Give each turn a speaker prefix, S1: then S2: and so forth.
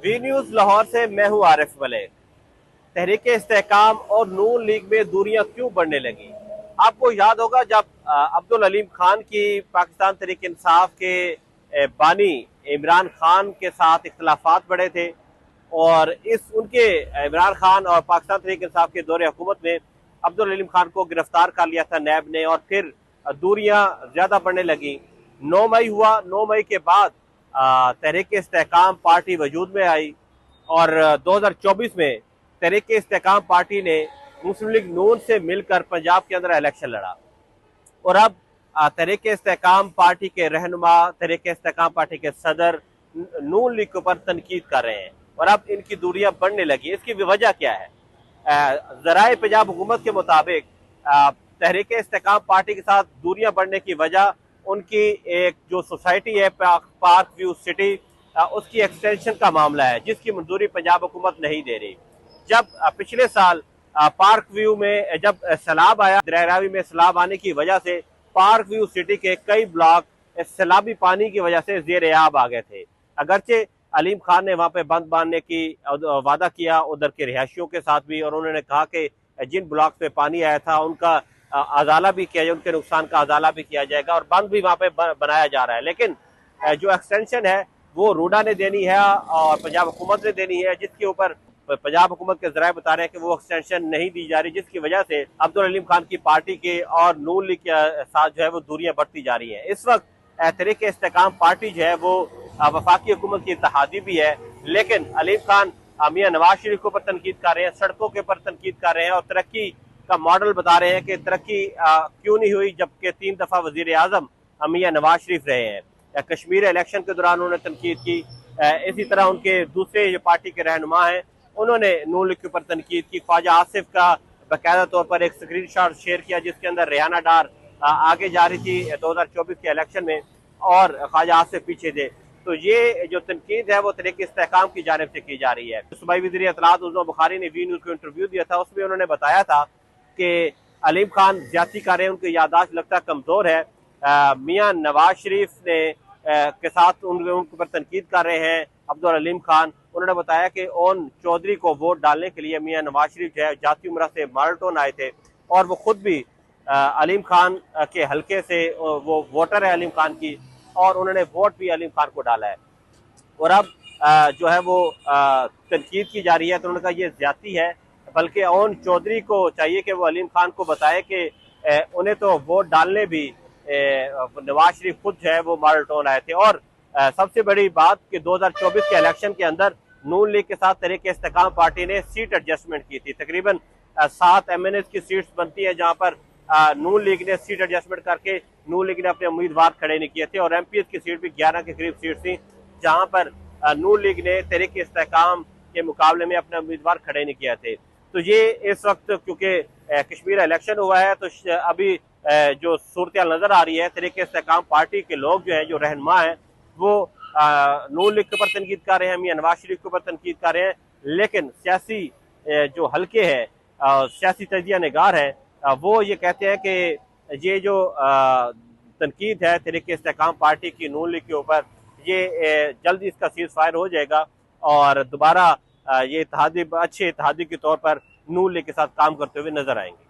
S1: V news Lahore से मैं हूं आरिफ मलिक। तहरीक इस्तेहकाम और नून लीग में दूरियां क्यों बढ़ने लगी? आपको याद होगा जब अब्दुल अलीम खान की पाकिस्तान तहरीक इंसाफ के बानी इमरान खान के साथ इख्तलाफात बढ़े थे और इस उनके इमरान खान और पाकिस्तान तहरीक इंसाफ के दौरे हुकूमत में अब्दुल अलीम खान को गिरफ्तार कर लिया था नैब ने और फिर दूरियां ज्यादा बढ़ने लगी। 9 मई हुआ। 9 मई के बाद तहरीक इस्तेहकाम पार्टी वजूद में आई और 2024 में तहरीक इस्तेहकाम पार्टी ने मुस्लिम लीग नून से मिलकर पंजाब के अंदर इलेक्शन लड़ा और अब तहरीक इस्तेहकाम पार्टी के रहनुमा, तहरीक इस्तेहकाम पार्टी के सदर नून लीग के ऊपर तनकीद कर रहे हैं और अब इनकी दूरियां बढ़ने लगी। इसकी वजह क्या है? जराए पंजाब हुकूमत के मुताबिक तहरीक इस्तेहकाम पार्टी के साथ दूरियां बढ़ने की वजह उनकी एक जो सोसाइटी है पार्क व्यू सिटी, उसकी एक्सटेंशन का मामला है जिसकी मंजूरी पंजाब हुकूमत नहीं दे रही। जब पिछले साल पार्क व्यू में जब सैलाब आया, दरियावी में सैलाब आने की वजह से पार्क व्यू सिटी के कई ब्लॉक सैलाबी पानी की वजह से जेर आब आ गए थे। अगरचे अलीम खान ने वहां पे बंद बांधने की वादा किया उधर के रिहायशियों के साथ भी, और उन्होंने कहा कि जिन ब्लॉक पे पानी आया था उनका अजाला भी किया जाए, उनके नुकसान का अजाला भी किया जाएगा और बंद भी वहां पे बनाया जा रहा है। लेकिन जो एक्सटेंशन है वो रूडा ने देनी है और पंजाब हुकूमत ने देनी है, जिसके ऊपर पंजाब हुकूमत के जराये बता रहे हैं कि वो एक्सटेंशन नहीं दी जा रही, जिसकी वजह से अब्दुल अलीम खान की पार्टी के और नून लीग के साथ जो है वो दूरियां बढ़ती जा रही है। इस वक्त तहरीक इस्तेहकाम पार्टी जो है वो वफाकी हुकूमत की इत्तेहादी भी है, लेकिन अलीम खान मियां नवाज शरीफ के ऊपर तनकीद कर रहे हैं, सड़कों के ऊपर तनकीद कर रहे हैं और तरक्की का मॉडल बता रहे हैं कि तरक्की क्यों नहीं हुई जबकि 3 दफा वजीर आजम मियां नवाज शरीफ रहे हैं। कश्मीर इलेक्शन के दौरान उन्होंने तनकीद की। इसी तरह उनके दूसरे जो पार्टी के रहनुमा हैं उन्होंने नून लीग के ऊपर तनकीद की। ख्वाजा आसिफ का बाकायदा तौर पर एक स्क्रीन शॉट शेयर किया जिसके अंदर रेहाना डार आगे जा रही थी 2024 के इलेक्शन में और ख्वाजा आसिफ पीछे थे। तो ये जो तनकीद है वो तहरीक इस्तेहकाम की जानिब से की जा रही है। सूबाई वज़ीर इत्तलात उज़्मा बुखारी ने वी न्यूज को इंटरव्यू दिया था, उसमें उन्होंने बताया था कि अलीम खान ज्यादती कर रहे हैं, उनकी यादाश्त लगता कमजोर है। मियां नवाज शरीफ ने के साथ उनके ऊपर तनकीद कर रहे हैं अब्दुल अलीम खान। उन्होंने बताया कि ओन चौधरी को वोट डालने के लिए मियां नवाज शरीफ जो है जाती उम्र से माल्टोन आए थे और वो खुद भी अलीम खान के हल्के से वो वोटर है अलीम खान की और उन्होंने वोट भी अलीम खान को डाला है और अब जो है वो तनकीद की जा रही है। तो उन्होंने कहा ये ज्यादती है, बल्कि ओन चौधरी को चाहिए कि वो अलीम खान को बताए कि उन्हें तो वोट डालने भी नवाज शरीफ खुद जो है वो मॉडल टाउन आए थे। और सबसे बड़ी बात कि 2024 के इलेक्शन के अंदर नून लीग के साथ तहरीक इस्तेहकाम पार्टी ने सीट एडजस्टमेंट की थी। तकरीबन 7 MNAs की सीट्स बनती है जहां पर नून लीग ने सीट एडजस्टमेंट करके नून लीग ने अपने उम्मीदवार खड़े नहीं किए थे और MPs की सीट भी 11 के करीब सीट थी जहां पर नून लीग ने तहरीक इस्तेहकाम के मुकाबले में अपने उम्मीदवार खड़े नहीं किए थे। तो ये इस वक्त क्योंकि कश्मीर इलेक्शन हुआ है तो अभी जो सूरत नजर आ रही है, तहरीक इस्तेहकाम पार्टी के लोग जो है, जो रहनुमा है, वो नून लीग के ऊपर तनकीद कर रहे हैं, मियां नवाज शरीफ के ऊपर तनकीद कर रहे हैं, लेकिन सियासी जो हल्के है, सियासी तजिया निगार है, वो ये कहते हैं कि ये जो तनकीद है तहरीक इस्तेहकाम पार्टी की नून लीग के ऊपर, ये जल्द इसका सीज फायर हो जाएगा और दोबारा ये इत्तेहादी अच्छे इत्तेहादी के तौर पर नून लीग के साथ काम करते हुए नजर आएंगे।